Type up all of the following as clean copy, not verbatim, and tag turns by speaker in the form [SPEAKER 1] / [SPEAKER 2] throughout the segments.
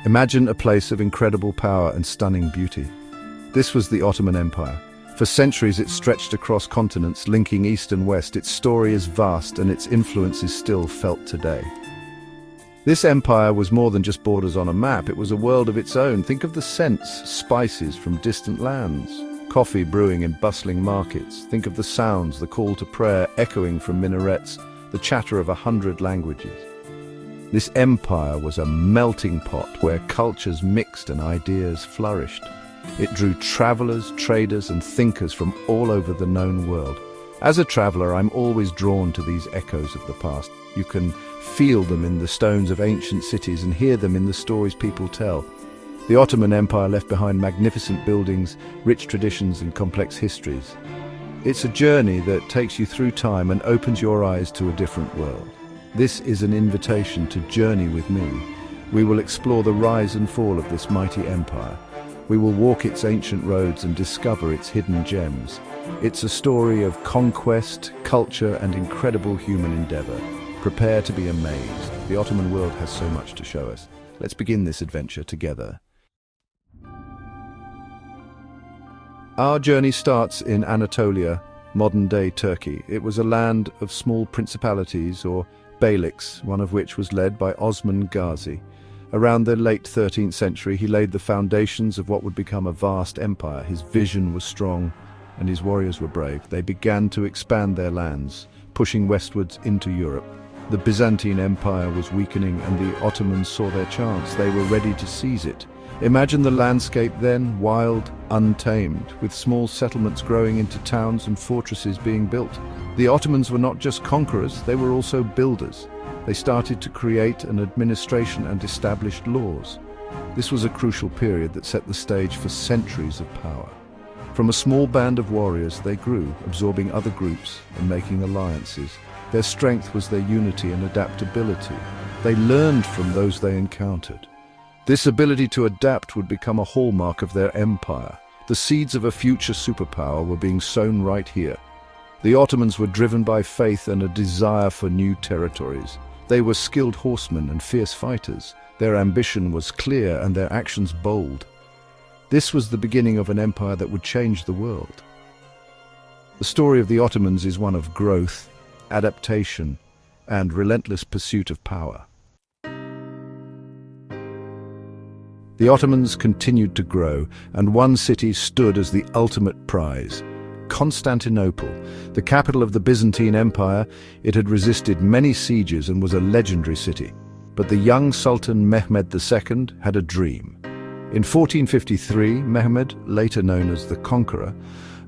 [SPEAKER 1] Imagine a place of incredible power and stunning beauty. This was the Ottoman Empire. For centuries it stretched across continents, linking east and west. Its story is vast and its influence is still felt today. This empire was more than just borders on a map, it was a world of its own. Think of the scents, spices from distant lands, coffee brewing in bustling markets. Think of the sounds, the call to prayer echoing from minarets, the chatter of 100 languages. This empire was a melting pot where cultures mixed and ideas flourished. It drew travelers, traders, and thinkers from all over the known world. As a traveler, I'm always drawn to these echoes of the past. You can feel them in the stones of ancient cities and hear them in the stories people tell. The Ottoman Empire left behind magnificent buildings, rich traditions, and complex histories. It's a journey that takes you through time and opens your eyes to a different world. This is an invitation to journey with me. We will explore the rise and fall of this mighty empire. We will walk its ancient roads and discover its hidden gems. It's a story of conquest, culture, and incredible human endeavor. Prepare to be amazed. The Ottoman world has so much to show us. Let's begin this adventure together. Our journey starts in Anatolia, modern-day Turkey. It was a land of small principalities, or beyliks, one of which was led by Osman Gazi. Around the late 13th century, he laid the foundations of what would become a vast empire. His vision was strong, and his warriors were brave. They began to expand their lands, pushing westwards into Europe. The Byzantine Empire was weakening, and the Ottomans saw their chance. They were ready to seize it. Imagine the landscape then, wild, untamed, with small settlements growing into towns and fortresses being built. The Ottomans were not just conquerors, they were also builders. They started to create an administration and established laws. This was a crucial period that set the stage for centuries of power. From a small band of warriors, they grew, absorbing other groups and making alliances. Their strength was their unity and adaptability. They learned from those they encountered. This ability to adapt would become a hallmark of their empire. The seeds of a future superpower were being sown right here. The Ottomans were driven by faith and a desire for new territories. They were skilled horsemen and fierce fighters. Their ambition was clear and their actions bold. This was the beginning of an empire that would change the world. The story of the Ottomans is one of growth, adaptation, and relentless pursuit of power. The Ottomans continued to grow, and one city stood as the ultimate prize: Constantinople, the capital of the Byzantine Empire. It had resisted many sieges and was a legendary city. But the young Sultan Mehmed II had a dream. In 1453, Mehmed, later known as the Conqueror,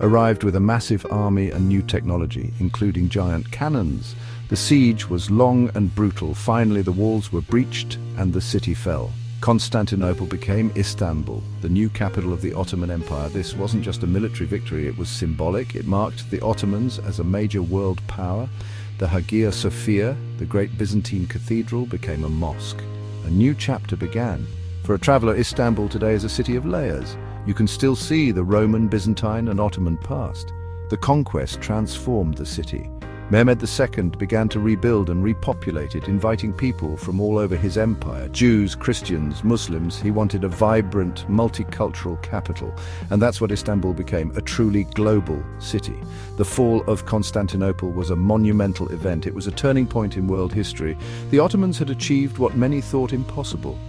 [SPEAKER 1] arrived with a massive army and new technology, including giant cannons. The siege was long and brutal. Finally, the walls were breached and the city fell. Constantinople became Istanbul, the new capital of the Ottoman Empire. This wasn't just a military victory, it was symbolic. It marked the Ottomans as a major world power. The Hagia Sophia, the great Byzantine cathedral, became a mosque. A new chapter began. For a traveler, Istanbul today is a city of layers. You can still see the Roman, Byzantine, and Ottoman past. The conquest transformed the city. Mehmed II began to rebuild and repopulate it, inviting people from all over his empire, Jews, Christians, Muslims. He wanted a vibrant, multicultural capital, and that's what Istanbul became, a truly global city. The fall of Constantinople was a monumental event. It was a turning point in world history. The Ottomans had achieved what many thought impossible.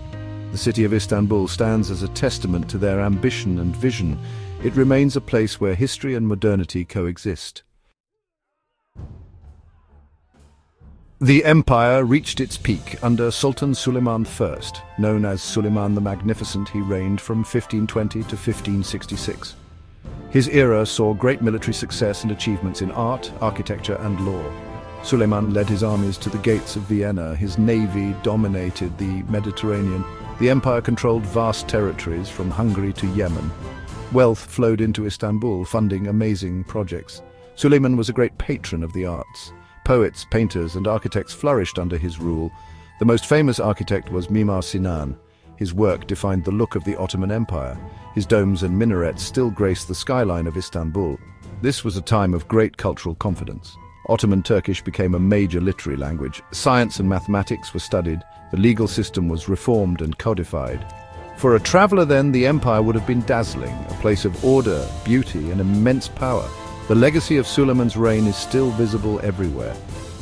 [SPEAKER 1] The city of Istanbul stands as a testament to their ambition and vision. It remains a place where history and modernity coexist. The empire reached its peak under Sultan Suleiman I, known as Suleiman the Magnificent. He reigned from 1520 to 1566. His era saw great military success and achievements in art, architecture, and law. Suleiman led his armies to the gates of Vienna. His navy dominated the Mediterranean. The empire controlled vast territories from Hungary to Yemen. Wealth flowed into Istanbul, funding amazing projects. Suleiman was a great patron of the arts. Poets, painters, and architects flourished under his rule. The most famous architect was Mimar Sinan. His work defined the look of the Ottoman Empire. His domes and minarets still grace the skyline of Istanbul. This was a time of great cultural confidence. Ottoman Turkish became a major literary language. Science and mathematics were studied. The legal system was reformed and codified. For a traveler then, the empire would have been dazzling, a place of order, beauty, and immense power. The legacy of Suleiman's reign is still visible everywhere.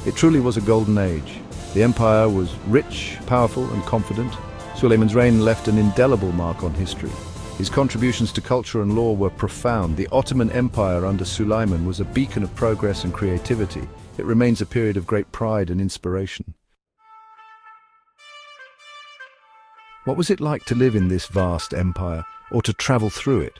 [SPEAKER 1] It truly was a golden age. The empire was rich, powerful, and confident. Suleiman's reign left an indelible mark on history. His contributions to culture and law were profound. The Ottoman Empire under Suleiman was a beacon of progress and creativity. It remains a period of great pride and inspiration. What was it like to live in this vast empire, or to travel through it?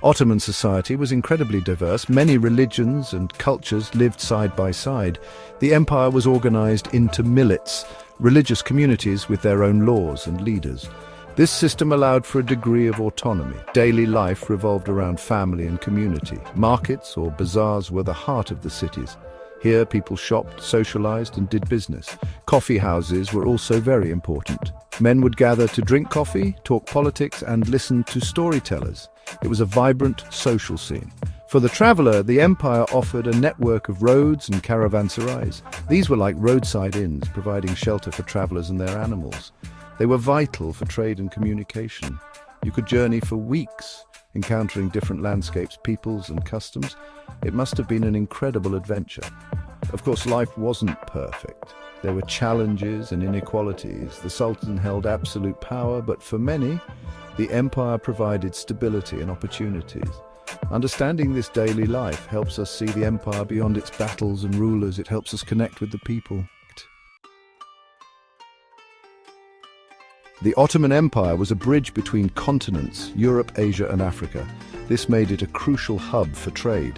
[SPEAKER 1] Ottoman society was incredibly diverse. Many religions and cultures lived side by side. The empire was organized into millets, religious communities with their own laws and leaders. This system allowed for a degree of autonomy. Daily life revolved around family and community. Markets or bazaars were the heart of the cities. Here people shopped, socialized, and did business. Coffee houses were also very important. Men would gather to drink coffee, talk politics, and listen to storytellers. It was a vibrant social scene. For the traveler, the empire offered a network of roads and caravanserais. These were like roadside inns, providing shelter for travelers and their animals. They were vital for trade and communication. You could journey for weeks, encountering different landscapes, peoples, and customs. It must have been an incredible adventure. Of course, life wasn't perfect. There were challenges and inequalities. The Sultan held absolute power, but for many, the empire provided stability and opportunities. Understanding this daily life helps us see the empire beyond its battles and rulers. It helps us connect with the people. The Ottoman Empire was a bridge between continents, Europe, Asia, and Africa. This made it a crucial hub for trade.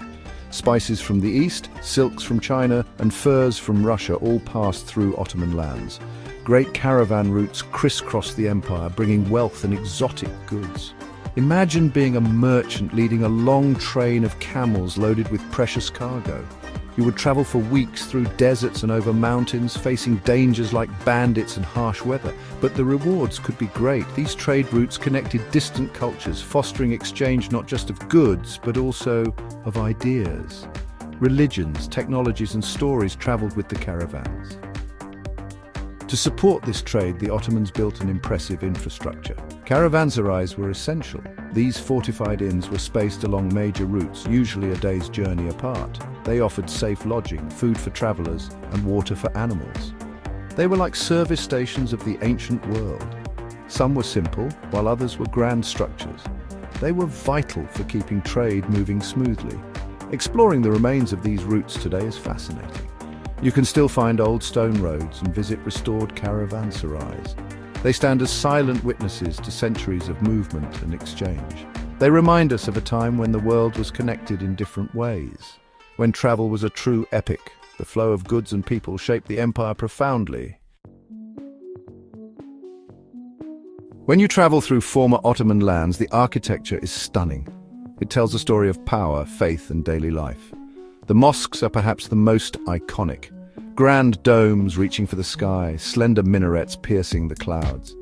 [SPEAKER 1] Spices from the east, silks from China, and furs from Russia all passed through Ottoman lands. Great caravan routes crisscrossed the empire, bringing wealth and exotic goods. Imagine being a merchant leading a long train of camels loaded with precious cargo. You would travel for weeks through deserts and over mountains, facing dangers like bandits and harsh weather. But the rewards could be great. These trade routes connected distant cultures, fostering exchange not just of goods, but also of ideas. Religions, technologies, and stories traveled with the caravans. To support this trade, the Ottomans built an impressive infrastructure. Caravanserais were essential. These fortified inns were spaced along major routes, usually a day's journey apart. They offered safe lodging, food for travelers, and water for animals. They were like service stations of the ancient world. Some were simple, while others were grand structures. They were vital for keeping trade moving smoothly. Exploring the remains of these routes today is fascinating. You can still find old stone roads and visit restored caravanserais. They stand as silent witnesses to centuries of movement and exchange. They remind us of a time when the world was connected in different ways, when travel was a true epic. The flow of goods and people shaped the empire profoundly. When you travel through former Ottoman lands, the architecture is stunning. It tells a story of power, faith, and daily life. The mosques are perhaps the most iconic. Grand domes reaching for the sky, slender minarets piercing the clouds.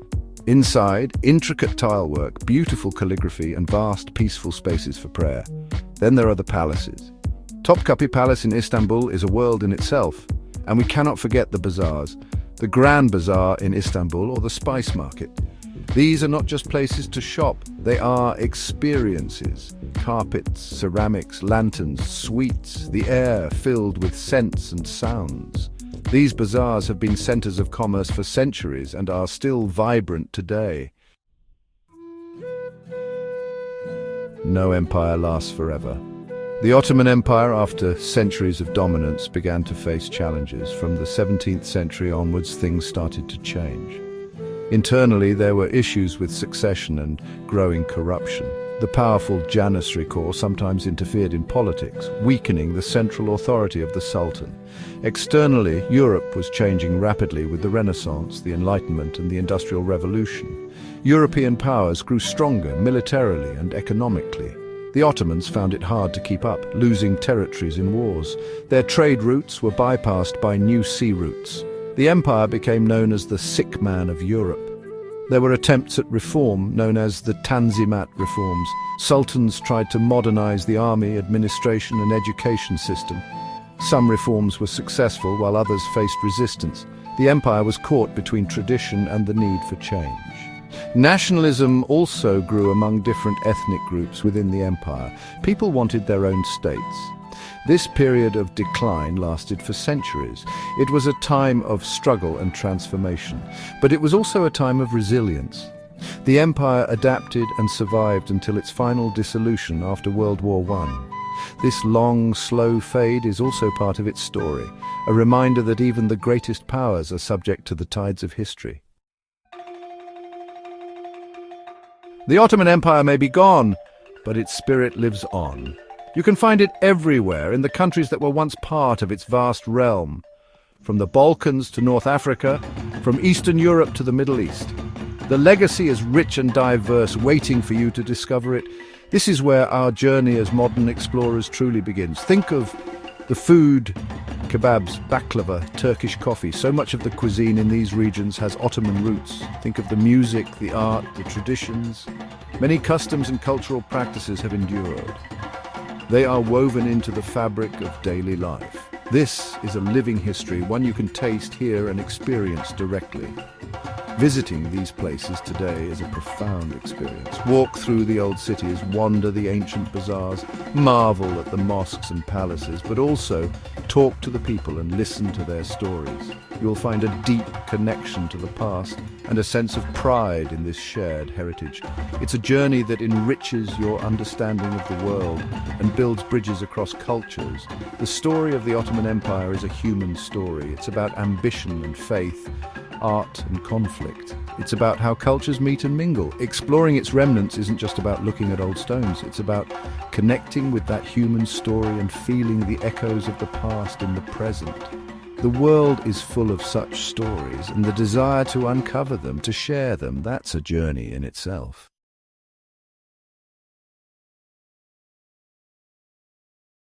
[SPEAKER 1] Inside, intricate tilework, beautiful calligraphy, and vast, peaceful spaces for prayer. Then there are the palaces. Topkapi Palace in Istanbul is a world in itself. And we cannot forget the bazaars. The Grand Bazaar in Istanbul, or the Spice Market. These are not just places to shop, they are experiences. Carpets, ceramics, lanterns, sweets, the air filled with scents and sounds. These bazaars have been centers of commerce for centuries and are still vibrant today. No empire lasts forever. The Ottoman Empire, after centuries of dominance, began to face challenges. From the 17th century onwards, things started to change. Internally, there were issues with succession and growing corruption. The powerful Janissary Corps sometimes interfered in politics, weakening the central authority of the Sultan. Externally, Europe was changing rapidly with the Renaissance, the Enlightenment, and the Industrial Revolution. European powers grew stronger militarily and economically. The Ottomans found it hard to keep up, losing territories in wars. Their trade routes were bypassed by new sea routes. The empire became known as the sick man of Europe. There were attempts at reform known as the Tanzimat reforms. Sultans tried to modernize the army, administration, and education system. Some reforms were successful while others faced resistance. The empire was caught between tradition and the need for change. Nationalism also grew among different ethnic groups within the empire. People wanted their own states. This period of decline lasted for centuries. It was a time of struggle and transformation, but it was also a time of resilience. The empire adapted and survived until its final dissolution after World War I. This long, slow fade is also part of its story, a reminder that even the greatest powers are subject to the tides of history. The Ottoman Empire may be gone, but its spirit lives on. You can find it everywhere in the countries that were once part of its vast realm. From the Balkans to North Africa, from Eastern Europe to the Middle East. The legacy is rich and diverse, waiting for you to discover it. This is where our journey as modern explorers truly begins. Think of the food, kebabs, baklava, Turkish coffee. So much of the cuisine in these regions has Ottoman roots. Think of the music, the art, the traditions. Many customs and cultural practices have endured. They are woven into the fabric of daily life. This is a living history, one you can taste, hear, and experience directly. Visiting these places today is a profound experience. Walk through the old cities, wander the ancient bazaars, marvel at the mosques and palaces, but also talk to the people and listen to their stories. You'll find a deep connection to the past and a sense of pride in this shared heritage. It's a journey that enriches your understanding of the world and builds bridges across cultures. The story of the Ottoman Empire is a human story. It's about ambition and faith, art and conflict. It's about how cultures meet and mingle. Exploring its remnants isn't just about looking at old stones. It's about connecting with that human story and feeling the echoes of the past in the present. The world is full of such stories, and the desire to uncover them, to share them, that's a journey in itself.